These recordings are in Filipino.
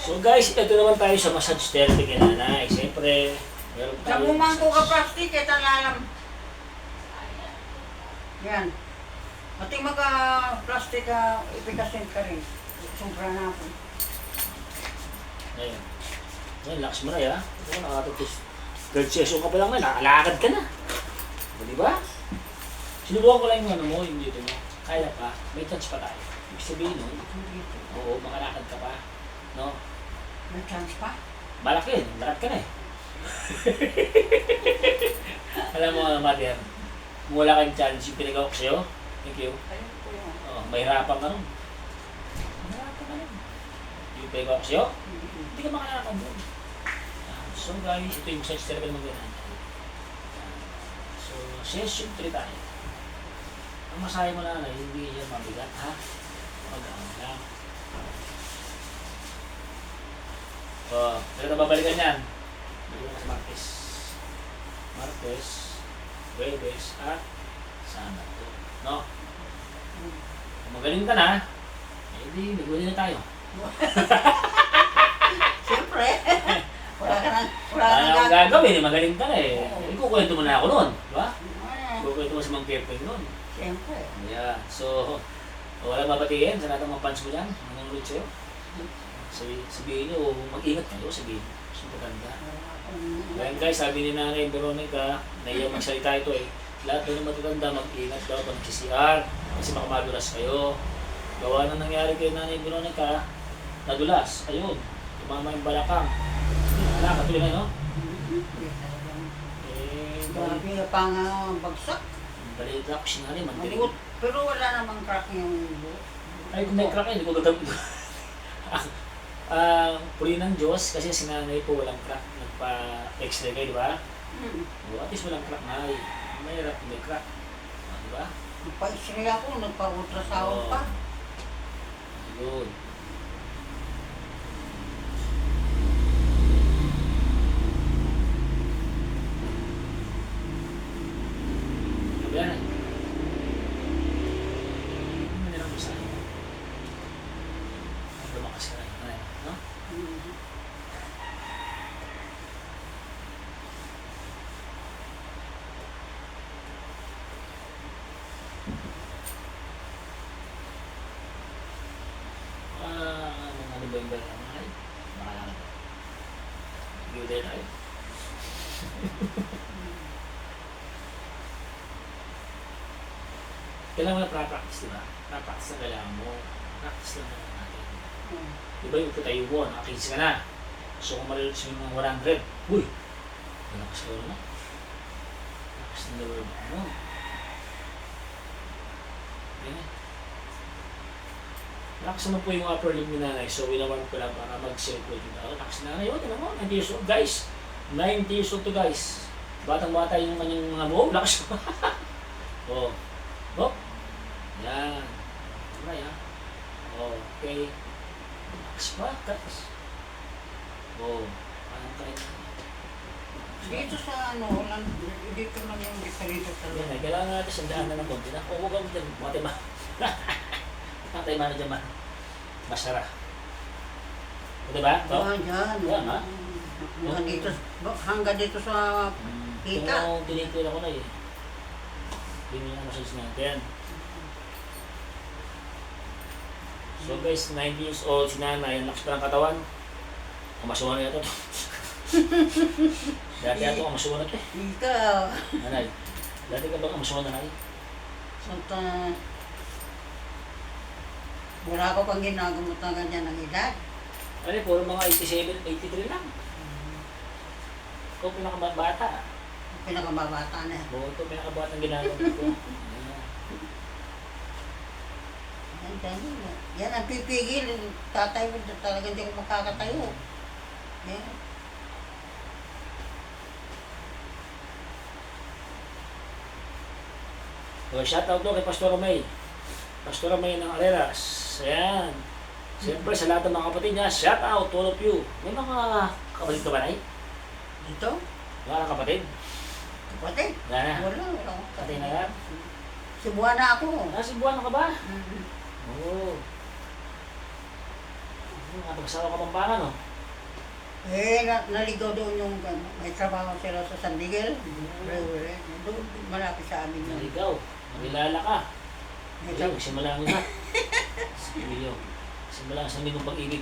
So guys, ito naman tayo sa massage therapy kay nanay. Siyempre, meron Sa tayo bumang ko ka plastic, kita lalam. Yan. Ating plastic ipikasin ka rin. Sumpra na ako. Ngayon. Ngayon, lakas mo na ya. Ito na, nakatapos. Third session ka pa lang na, nakalakad ka na. O, diba? Sinubukan ko lang yung ano mo, yung dito mo. Kaya pa, may chance pa tayo. Ibig sabihin, no? Oo, makalakad ka pa. No? May chance pa? Balak yun, lakad ka na eh. Alam mo, mother, kung wala kang chance, yung pinagawa ko sa'yo, thank you. Ayun po yun. Mahirapan ka nun. Mahirapan ka nun. Yung pinagawa ko sa'yo, hindi ka makalakad doon. So guys, ito yung massage therapy naman ganyan. So, session 3 tayo. Ang masahe mo na hindi yan mabigat, ha? Mag-ano lang. So, kaya babalikan yan. Balikan sa Martes. Martes, Webes, at Sabado. No? Kung magaling ka na, hindi, nagwali na tayo. Siyempre. Wala ka nang Wala nang gagawin, magaling ka na eh. Ikukwento mo na ako noon, di ba? Ah, Ikukwento mo sa mga Pierpeng noon. Siyempre. Yeah, so, wala babatiin sa lahat ng mga fans mo dyan, mga nanonood sa'yo. Sabihin nyo, mag-ingat kayo, sabihin nyo. Mas maganda. Ngayon guys, sabi ni Nanay Veronica, naiyak magsalita ito eh. Lahat daw ng matutanda, mag-ingat daw pag nag-CCR kasi makamadulas kayo. Gawa na nangyari kay Nanay Veronica, nadulas. Ayun, tumama yung balakang. Wala, katuloy na, no? Eh, Grabe pang bagsak. balita ko si Nanay, mandilig. Pero wala namang crack yung buhok. Ay, kung may crack eh, hindi ko gagamit. Puri ng Diyos, kasi si Nanay po walang crack. Nagpa-x-ray kayo, di ba? O, at least walang crack na. Mahirap may crack. Di ba? Nagpa-x-ray ako, nagpa-ultrasound pa. Yun. Sabi yan eh. Ano nilang gusto? Lumakas ka rin. No? Ano ba yung bala ng mga nakalangan? Hindi tayo tayo. Kailangan mo na pra-practice, diba? Pra-practice na kailangan mo. Practice lang naman natin. Diba yung tayo mo, naka-15 ka na. So kung marilis mo yung 100, uy! Malakas ka na. Malakas na daw yung ano. Ganyan. Lakas naman po yung upper limb ni Nanay, so winawarm ko lang para mag-circulate yung tao. Lakas na Nanay, o, tinan mo, 90 years old, guys. 90 years old to, guys. Batang-bata yung kanyang mga buhok, lakas ko. O, o, yan. Alright, ha. Okay. Lakas pa, lakas. O, parang kain na. Dito sa dito lang yung dito sa Yan, kailangan natin sandaan na ng konti na. O, huwag ako dyan, matay-ma. Matay-ma na dyan, ma. Masara. O, diba? O, Yan. yan, ha. Hanggang dito sa kita. Kung tinitira ko na eh. Hindi na massage natin. So guys, 90 years old si Nanay, ang lakas pa ng katawan. Kamasuhan na ito. Dati ito kamasuhan na ito eh. Ikaw. Nanay, dati ka ba kamasuhan na Nanay? Santa. Wala ko pang ginagamot na ganyan ng edad. Ano eh, puro mga 87, 83 lang. Ikaw pinakabata. Pinakamabata na. Oo, ito pinakabata ang ginagawa ko. Yan ang pipigil. Tatay mo talaga hindi ko makakatayo. Yan. So, shoutout daw kay Pastor May. Pastor May ng Areras. Ayan. Siyempre sa lahat ng mga kapatid niya, shoutout to all of you. May mga kapatid ka ba, Nay? Dito? Wala kang kapatid? Kapatid? Wala na. Wala. Patay na yan? Cebuana ako. Nasa buwan ka ba? Mm. Oo. Nakapagsawa ka pang baka, no? Naligaw doon yung may trabaho sila sa San Miguel. Doon, malapit sa amin yun. Naligaw. Nakilala ka. May Ayun, simula mo na. Sige yun. Simula sa minong pag-ibig.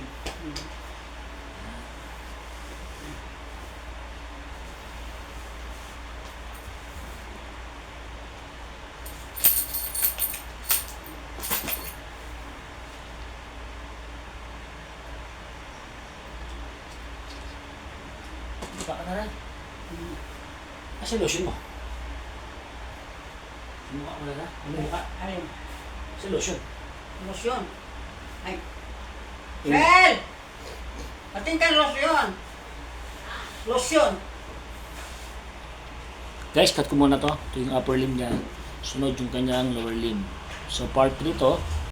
Baka ka na rin. Asa yung lotion mo? Sumukha mo na na? Ano mukha? Alin? Sa lotion. Losyon. Ay. Shell! Ating ka losyon. Losyon. Guys, cut ko muna to. Ito yung upper limb niya. Sunod yung kanyang lower limb. So part 3 to.